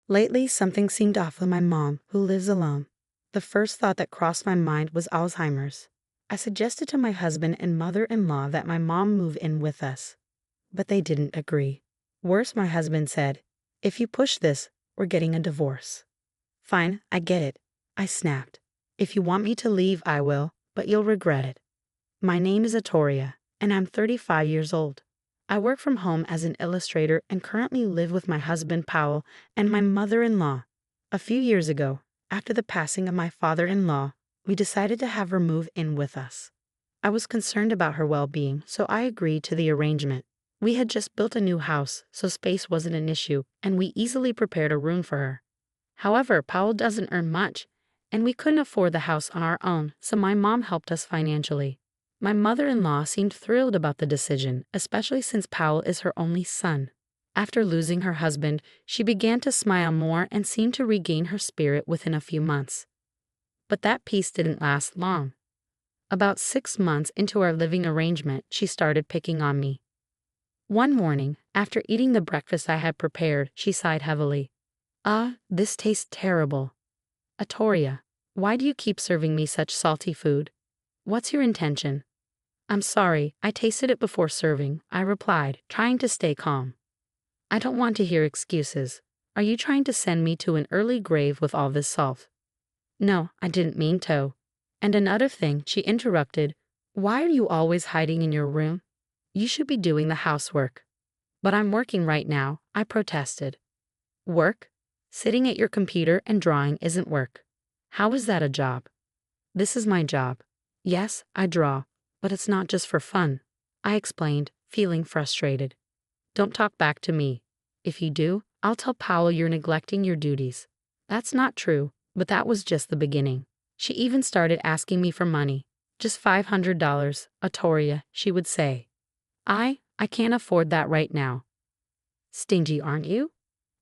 Lately, something seemed off with my mom, who lives alone. The first thought that crossed my mind was Alzheimer's. I suggested to my husband and mother-in-law that my mom move in with us, but they didn't agree. Worse, my husband said, "If you push this, we're getting a divorce." "Fine, I get it," I snapped. "If you want me to leave, I will, but you'll regret it." My name is Atoria, and I'm 35 years old. I work from home as an illustrator and currently live with my husband Powell and my mother-in-law. A few years ago, after the passing of my father-in-law, we decided to have her move in with us. I was concerned about her well-being, so I agreed to the arrangement. We had just built a new house, so space wasn't an issue, and we easily prepared a room for her. However, Powell doesn't earn much, and we couldn't afford the house on our own, so my mom helped us financially. My mother-in-law seemed thrilled about the decision, especially since Powell is her only son. After losing her husband, she began to smile more and seemed to regain her spirit within a few months. But that peace didn't last long. About 6 months into our living arrangement, she started picking on me. One morning, after eating the breakfast I had prepared, she sighed heavily. This tastes terrible." "Atoria, why do you keep serving me such salty food? What's your intention?" "I'm sorry, I tasted it before serving," I replied, trying to stay calm. "I don't want to hear excuses. Are you trying to send me to an early grave with all this salt?" "No, I didn't mean to." "And another thing," she interrupted, "why are you always hiding in your room? You should be doing the housework." "But I'm working right now," I protested. "Work? Sitting at your computer and drawing isn't work. How is that a job?" "This is my job. Yes, I draw, but it's not just for fun," I explained, feeling frustrated. "Don't talk back to me. If you do, I'll tell Powell you're neglecting your duties." That's not true, but that was just the beginning. She even started asking me for money. "Just $500, Atoria," she would say. I can't afford that right now." "Stingy, aren't you?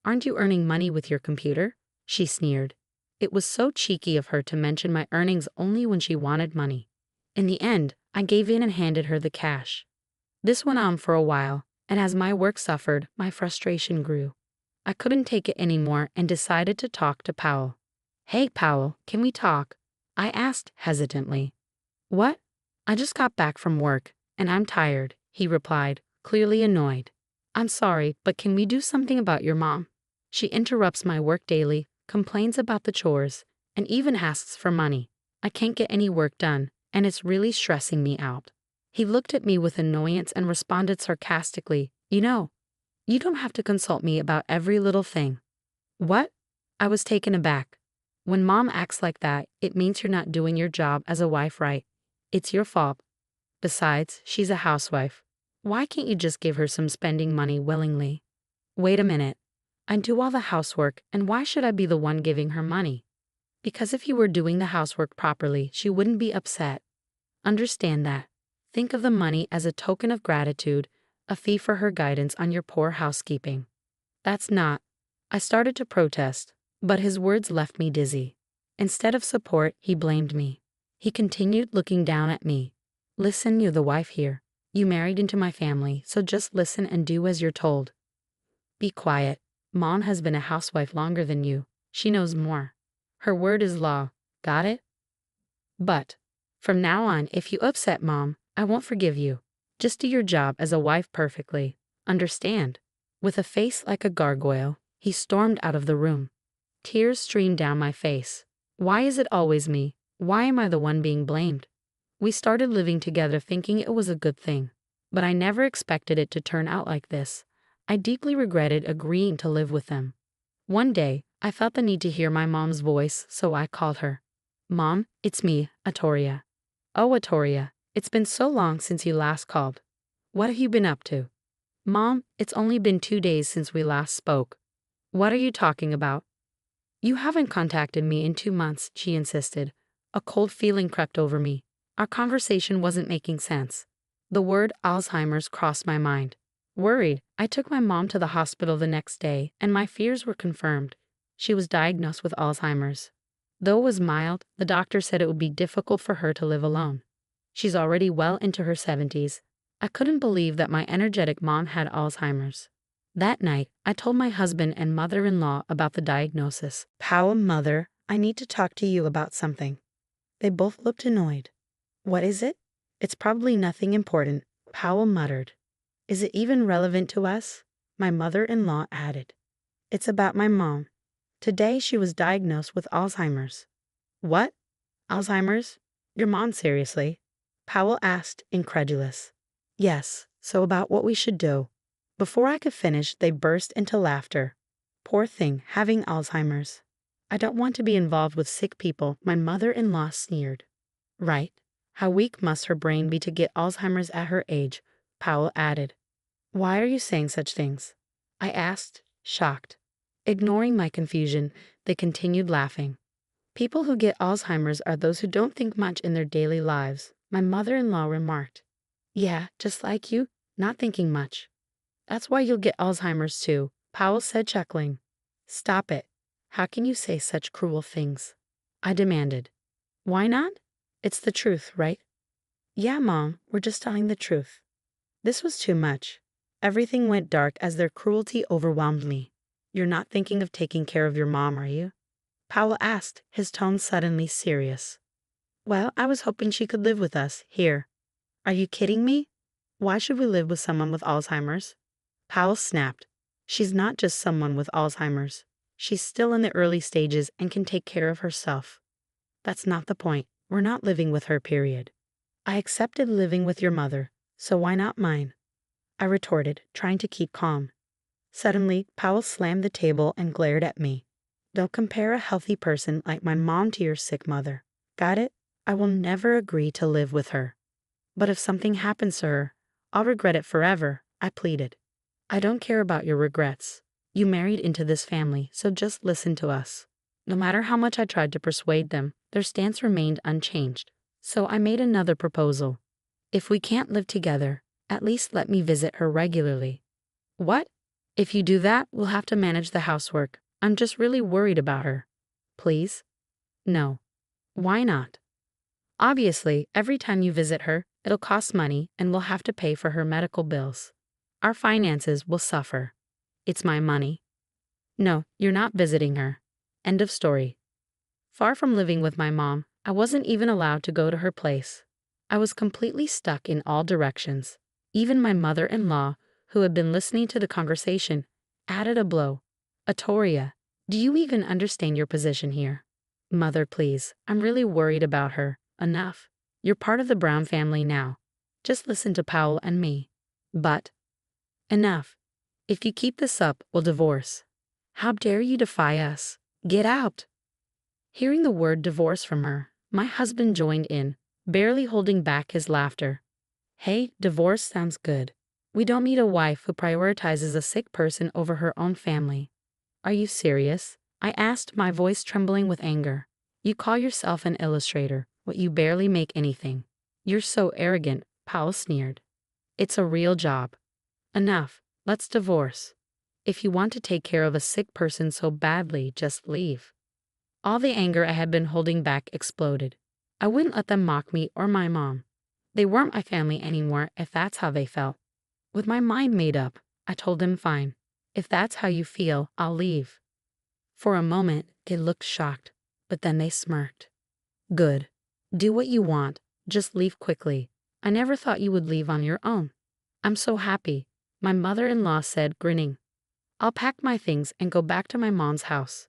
Aren't you earning money with your computer?" she sneered. It was so cheeky of her to mention my earnings only when she wanted money. In the end, I gave in and handed her the cash. This went on for a while, and as my work suffered, my frustration grew. I couldn't take it anymore and decided to talk to Powell. "Hey, Powell, can we talk?" I asked hesitantly. "What?" "I just got back from work, and I'm tired," he replied, clearly annoyed. "I'm sorry, but can we do something about your mom? She interrupts my work daily, complains about the chores, and even asks for money. I can't get any work done, and it's really stressing me out." He looked at me with annoyance and responded sarcastically, "You know, you don't have to consult me about every little thing." "What?" I was taken aback. "When mom acts like that, it means you're not doing your job as a wife right. It's your fault. Besides, she's a housewife. Why can't you just give her some spending money willingly?" "Wait a minute. I do all the housework, and why should I be the one giving her money?" "Because if you were doing the housework properly, she wouldn't be upset. Understand that. Think of the money as a token of gratitude, a fee for her guidance on your poor housekeeping." "That's not." I started to protest, but his words left me dizzy. Instead of support, he blamed me. He continued looking down at me. "Listen, you're the wife here. You married into my family, so just listen and do as you're told. Be quiet. Mom has been a housewife longer than you. She knows more. Her word is law. Got it? But from now on, if you upset Mom, I won't forgive you. Just do your job as a wife perfectly. Understand?" With a face like a gargoyle, he stormed out of the room. Tears streamed down my face. Why is it always me? Why am I the one being blamed? We started living together thinking it was a good thing, but I never expected it to turn out like this. I deeply regretted agreeing to live with them. One day, I felt the need to hear my mom's voice, so I called her. "Mom, it's me, Atoria." "Oh, Atoria, it's been so long since you last called. What have you been up to?" "Mom, it's only been 2 days since we last spoke." "What are you talking about?" "You haven't contacted me in 2 months," she insisted. A cold feeling crept over me. Our conversation wasn't making sense. The word Alzheimer's crossed my mind. Worried, I took my mom to the hospital the next day, and my fears were confirmed. She was diagnosed with Alzheimer's. Though it was mild, the doctor said it would be difficult for her to live alone. She's already well into her 70s. I couldn't believe that my energetic mom had Alzheimer's. That night, I told my husband and mother-in-law about the diagnosis. Powell, mother, I need to talk to you about something. They both looked annoyed. What is it? It's probably nothing important, Powell muttered. Is it even relevant to us? My mother-in-law added. It's about my mom. Today she was diagnosed with Alzheimer's. What? Alzheimer's? Your mom, seriously? Powell asked, incredulous. Yes, so about what we should do. Before I could finish, they burst into laughter. Poor thing, having Alzheimer's. I don't want to be involved with sick people, my mother-in-law sneered. Right. How weak must her brain be to get Alzheimer's at her age, Powell added. Why are you saying such things? I asked, shocked. Ignoring my confusion, they continued laughing. People who get Alzheimer's are those who don't think much in their daily lives, my mother-in-law remarked. Yeah, just like you, not thinking much. That's why you'll get Alzheimer's too, Powell said, chuckling. Stop it. How can you say such cruel things? I demanded. Why not? It's the truth, right? Yeah, Mom, we're just telling the truth. This was too much. Everything went dark as their cruelty overwhelmed me. You're not thinking of taking care of your mom, are you? Powell asked, his tone suddenly serious. Well, I was hoping she could live with us, here. Are you kidding me? Why should we live with someone with Alzheimer's? Powell snapped. She's not just someone with Alzheimer's. She's still in the early stages and can take care of herself. That's not the point. We're not living with her, period. I accepted living with your mother, so why not mine? I retorted, trying to keep calm. Suddenly, Powell slammed the table and glared at me. Don't compare a healthy person like my mom to your sick mother. Got it? I will never agree to live with her. But if something happens to her, I'll regret it forever, I pleaded. I don't care about your regrets. You married into this family, so just listen to us. No matter how much I tried to persuade them, their stance remained unchanged. So I made another proposal. If we can't live together, at least let me visit her regularly. What? If you do that, we'll have to manage the housework. I'm just really worried about her. Please? No. Why not? Obviously, every time you visit her, it'll cost money and we'll have to pay for her medical bills. Our finances will suffer. It's my money. No, you're not visiting her. End of story. Far from living with my mom, I wasn't even allowed to go to her place. I was completely stuck in all directions. Even my mother-in-law, who had been listening to the conversation, added a blow. Atoria, do you even understand your position here? Mother, please, I'm really worried about her. Enough. You're part of the Brown family now. Just listen to Powell and me. But enough. If you keep this up, we'll divorce. How dare you defy us? Get out. Hearing the word divorce from her, my husband joined in, barely holding back his laughter. Hey, divorce sounds good. We don't need a wife who prioritizes a sick person over her own family. Are you serious? I asked, my voice trembling with anger. You call yourself an illustrator, but you barely make anything. You're so arrogant, Powell sneered. It's a real job. Enough. Let's divorce. If you want to take care of a sick person so badly, just leave. All the anger I had been holding back exploded. I wouldn't let them mock me or my mom. They weren't my family anymore if that's how they felt. With my mind made up, I told them fine. If that's how you feel, I'll leave. For a moment, they looked shocked, but then they smirked. Good. Do what you want. Just leave quickly. I never thought you would leave on your own. I'm so happy, my mother-in-law said, grinning. I'll pack my things and go back to my mom's house.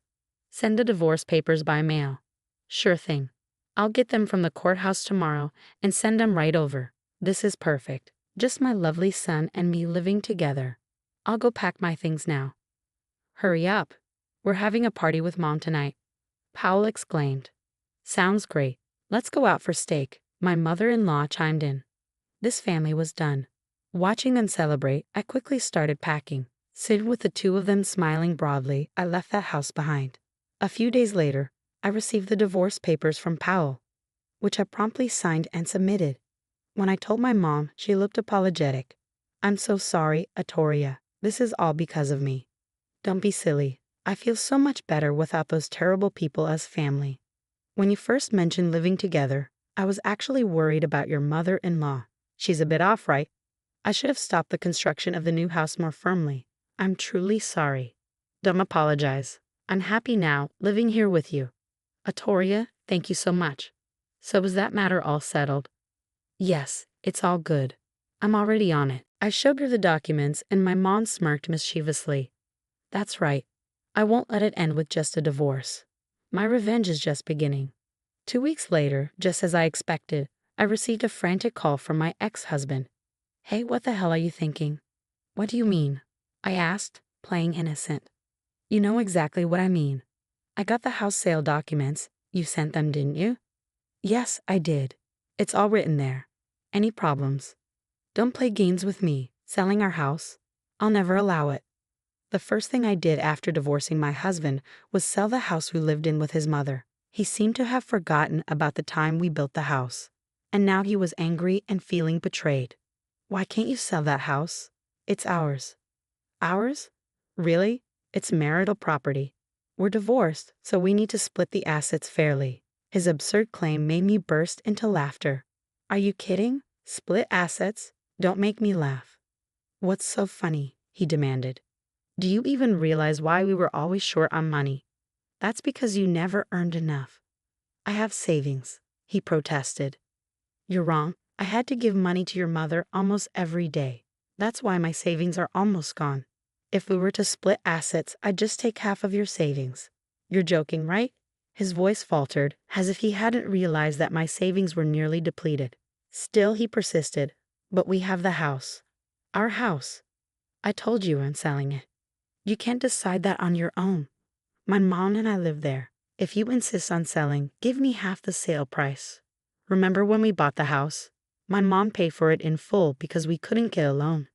Send the divorce papers by mail. Sure thing. I'll get them from the courthouse tomorrow and send them right over. This is perfect. Just my lovely son and me living together. I'll go pack my things now. Hurry up. We're having a party with Mom tonight, Powell exclaimed. Sounds great. Let's go out for steak, my mother-in-law chimed in. This family was done. Watching them celebrate, I quickly started packing. Sitting with the two of them smiling broadly, I left that house behind. A few days later, I received the divorce papers from Powell, which I promptly signed and submitted. When I told my mom, she looked apologetic. I'm so sorry, Atoria. This is all because of me. Don't be silly. I feel so much better without those terrible people as family. When you first mentioned living together, I was actually worried about your mother-in-law. She's a bit off, right? I should have stopped the construction of the new house more firmly. I'm truly sorry. Don't apologize. I'm happy now, living here with you. Atoria, thank you so much. So is that matter all settled? Yes, it's all good. I'm already on it. I showed her the documents and my mom smirked mischievously. That's right. I won't let it end with just a divorce. My revenge is just beginning. 2 weeks later, just as I expected, I received a frantic call from my ex-husband. Hey, what the hell are you thinking? What do you mean? I asked, playing innocent. You know exactly what I mean. I got the house sale documents. You sent them, didn't you? Yes, I did. It's all written there. Any problems? Don't play games with me, selling our house. I'll never allow it. The first thing I did after divorcing my husband was sell the house we lived in with his mother. He seemed to have forgotten about the time we built the house. And now he was angry and feeling betrayed. Why can't you sell that house? It's ours. Ours? Really? It's marital property. We're divorced, so we need to split the assets fairly. His absurd claim made me burst into laughter. Are you kidding? Split assets? Don't make me laugh. What's so funny? He demanded. Do you even realize why we were always short on money? That's because you never earned enough. I have savings, he protested. You're wrong. I had to give money to your mother almost every day. That's why my savings are almost gone. If we were to split assets, I'd just take half of your savings. You're joking, right? His voice faltered, as if he hadn't realized that my savings were nearly depleted. Still, he persisted. But we have the house. Our house. I told you I'm selling it. You can't decide that on your own. My mom and I live there. If you insist on selling, give me half the sale price. Remember when we bought the house? My mom paid for it in full because we couldn't get a loan.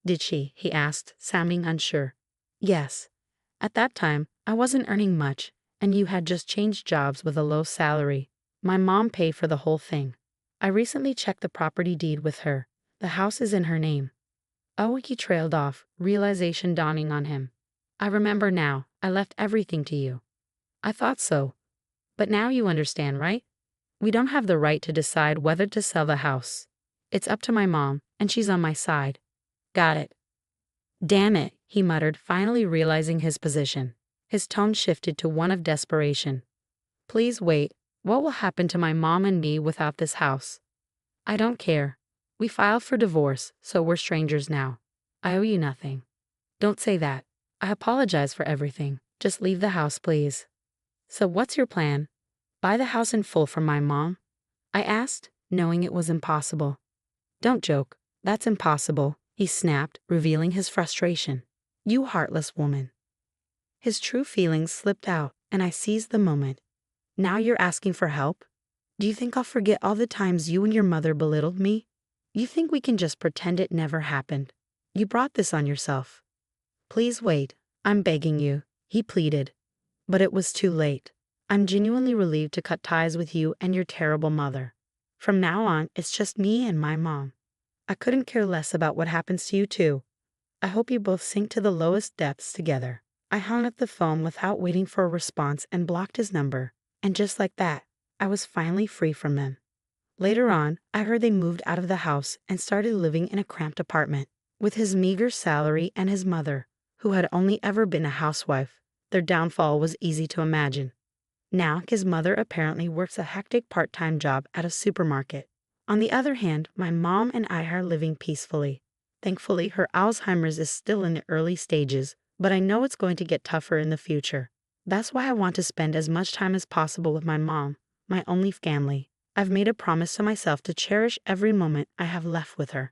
Did she? He asked, sounding unsure. Yes. At that time, I wasn't earning much, and you had just changed jobs with a low salary. My mom paid for the whole thing. I recently checked the property deed with her. The house is in her name. Oh, he trailed off, realization dawning on him. I remember now. I left everything to you. I thought so. But now you understand, right? We don't have the right to decide whether to sell the house. It's up to my mom, and she's on my side. Got it. Damn it, he muttered, finally realizing his position. His tone shifted to one of desperation. Please wait. What will happen to my mom and me without this house? I don't care. We filed for divorce, so we're strangers now. I owe you nothing. Don't say that. I apologize for everything. Just leave the house, please. So what's your plan? Buy the house in full from my mom? I asked, knowing it was impossible. Don't joke. That's impossible, he snapped, revealing his frustration. You heartless woman. His true feelings slipped out, and I seized the moment. Now you're asking for help? Do you think I'll forget all the times you and your mother belittled me? You think we can just pretend it never happened? You brought this on yourself. Please wait. I'm begging you, he pleaded. But it was too late. I'm genuinely relieved to cut ties with you and your terrible mother. From now on, it's just me and my mom. I couldn't care less about what happens to you too. I hope you both sink to the lowest depths together. I hung up the phone without waiting for a response and blocked his number. And just like that, I was finally free from them. Later on, I heard they moved out of the house and started living in a cramped apartment. With his meager salary and his mother, who had only ever been a housewife, their downfall was easy to imagine. Now, his mother apparently works a hectic part-time job at a supermarket. On the other hand, my mom and I are living peacefully. Thankfully, her Alzheimer's is still in the early stages, but I know it's going to get tougher in the future. That's why I want to spend as much time as possible with my mom, my only family. I've made a promise to myself to cherish every moment I have left with her.